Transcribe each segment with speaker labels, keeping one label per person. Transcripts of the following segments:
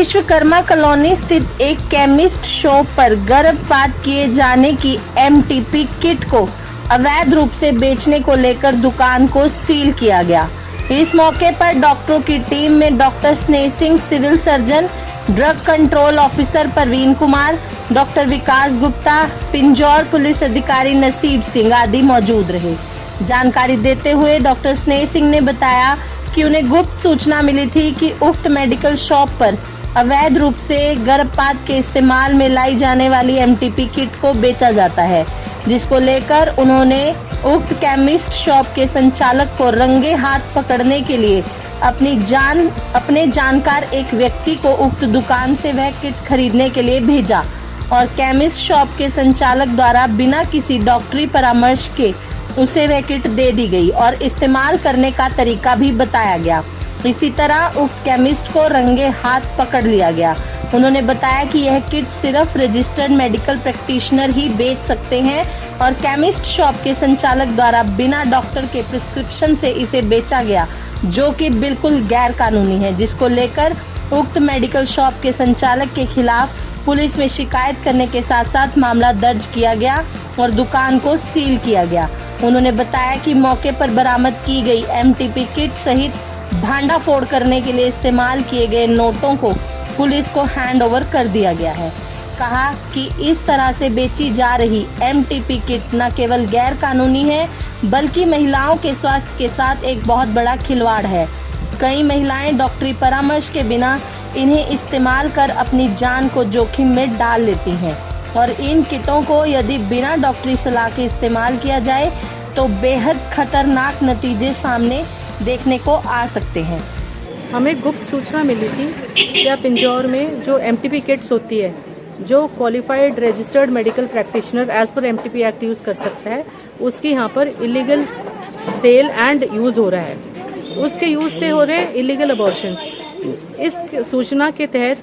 Speaker 1: Vishwakarma colony स्थित एक chemist shop पर गर्भपात किए जाने की एमटीपी किट को अवैध रूप से बेचने को लेकर दुकान को सील किया गया। इस मौके पर डॉक्टरों की टीम में doctor Sneh Singh, civil surgeon, drug control officer Parveen Kumar, doctor Vikas Gupta, Pinjore police अधिकारी नसीब सिंह आदि मौजूद रहे। जानकारी देते हुए डॉक्टर स्नेह सिंह ने बताया कि उन्हें गुप्त सूचना मिली थी कि उक्त मेडिकल शॉप पर अवैध रूप से गर्भपात के इस्तेमाल में लाई जाने वाली एमटीपी किट को बेचा जाता है, जिसको लेकर उन्होंने उक्त केमिस्ट शॉप के संचालक को रंगे हाथ पकड़ने के लिए अपने जानकार एक व्यक्ति को उक्त दुकान से वह किट खरीदने के लिए भेजा और केमिस्ट शॉप के संचालक द्वारा बिना किसी डॉक्टरी परामर्श के उसे वह किट दे दी गई और इस्तेमाल करने का तरीका भी बताया गया। इसी तरह उक्त केमिस्ट को रंगे हाथ पकड़ लिया गया। उन्होंने बताया कि यह किट सिर्फ रजिस्टर्ड मेडिकल प्रैक्टिशनर ही बेच सकते हैं और केमिस्ट शॉप के संचालक द्वारा बिना डॉक्टर के प्रिस्क्रिप्शन से इसे बेचा गया, जो कि बिल्कुल गैर कानूनी है, जिसको लेकर उक्त मेडिकल शॉप के संचालक के खिलाफ पुलिस में शिकायत करने के साथ साथ मामला दर्ज किया गया और दुकान को सील किया गया। उन्होंने बताया कि मौके पर बरामद की गई एमटीपी किट सहित भांडाफोड़ करने के लिए इस्तेमाल किए गए नोटों को पुलिस को हैंडओवर कर दिया गया है। कहा कि इस तरह से बेची जा रही एमटीपी किट न केवल गैर कानूनी है, बल्कि महिलाओं के स्वास्थ्य के साथ एक बहुत बड़ा खिलवाड़ है। कई महिलाएं डॉक्टरी परामर्श के बिना इन्हें इस्तेमाल कर अपनी जान को जोखिम में डाल लेती हैं और इन किटों को यदि बिना डॉक्टरी सलाह के इस्तेमाल किया जाए तो बेहद खतरनाक नतीजे सामने देखने को आ सकते हैं।
Speaker 2: हमें गुप्त सूचना मिली थी क्या पिंजौर में जो एमटीपी किट्स होती है, जो qualified registered medical practitioner as per MTP act use कर सकता है, उसकी यहाँ पर इलीगल सेल एंड यूज़ हो रहा है। उसके यूज़ से हो रहे इलीगल अबॉर्शंस। इस सूचना के तहत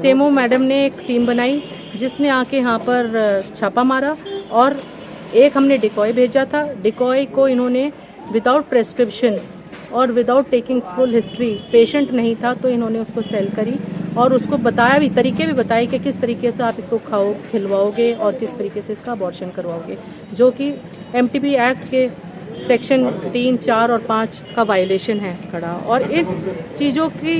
Speaker 2: सेमो मैडम ने एक टीम बनाई जिसने आके यहाँ पर छापा मारा और एक हमने डिकॉय भेजा था। डिकॉय को इन्होंने विदाउट प्रेस्क्रिप्शन और without taking full history, patient नहीं था तो इन्होंने उसको सेल करी और उसको बताया भी, तरीके भी बताए कि किस तरीके से आप इसको खाओ खिलवाओगे और किस तरीके से इसका अबॉर्शन करवाओगे, जो कि एमटीपी एक्ट के सेक्शन 3, 4 और 5 का वायलेशन है खड़ा। और इन चीज़ों की,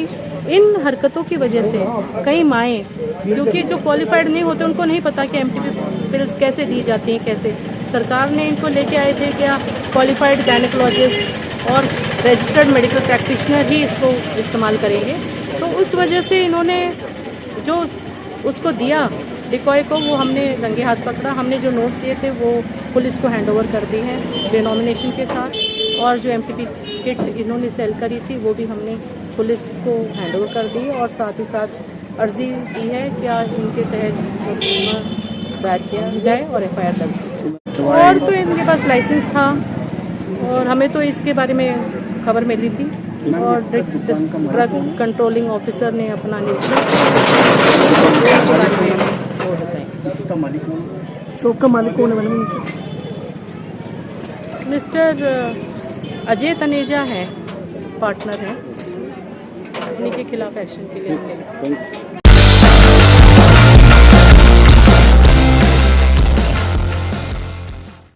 Speaker 2: इन हरकतों की वजह से कई माएँ, क्योंकि जो क्वालिफाइड नहीं होते उनको नहीं पता कि एमटीपी पिल्स कैसे दी जाती हैं, कैसे सरकार ने इनको लेके आए थे क्या क्वालिफाइड गायनेकोलॉजिस्ट और रजिस्टर्ड मेडिकल प्रैक्टिशनर ही इसको इस्तेमाल करेंगे। तो उस वजह से इन्होंने जो उसको दिया डिकॉय को, वो हमने रंगे हाथ पकड़ा। हमने जो नोट दिए थे वो पुलिस को हैंडओवर कर दी हैं डिनोमिनेशन के साथ, और जो एमटीपी किट इन्होंने सेल करी थी वो भी हमने पुलिस को हैंडओवर कर दी और साथ ही साथ अर्जी दी है क्या इनके तहत मुकदमा दायर किया जाए और एफआईआर दर्ज की। और तो इनके पास लाइसेंस था और हमें तो इसके बारे में खबर मिली थी और ड्रग कंट्रोलिंग ऑफिसर ने अपना निरीक्षण
Speaker 3: शॉप का मालिक कौन है?
Speaker 2: मिस्टर अजय तनेजा है, पार्टनर हैं। उन्हीं के खिलाफ एक्शन के लिए हमने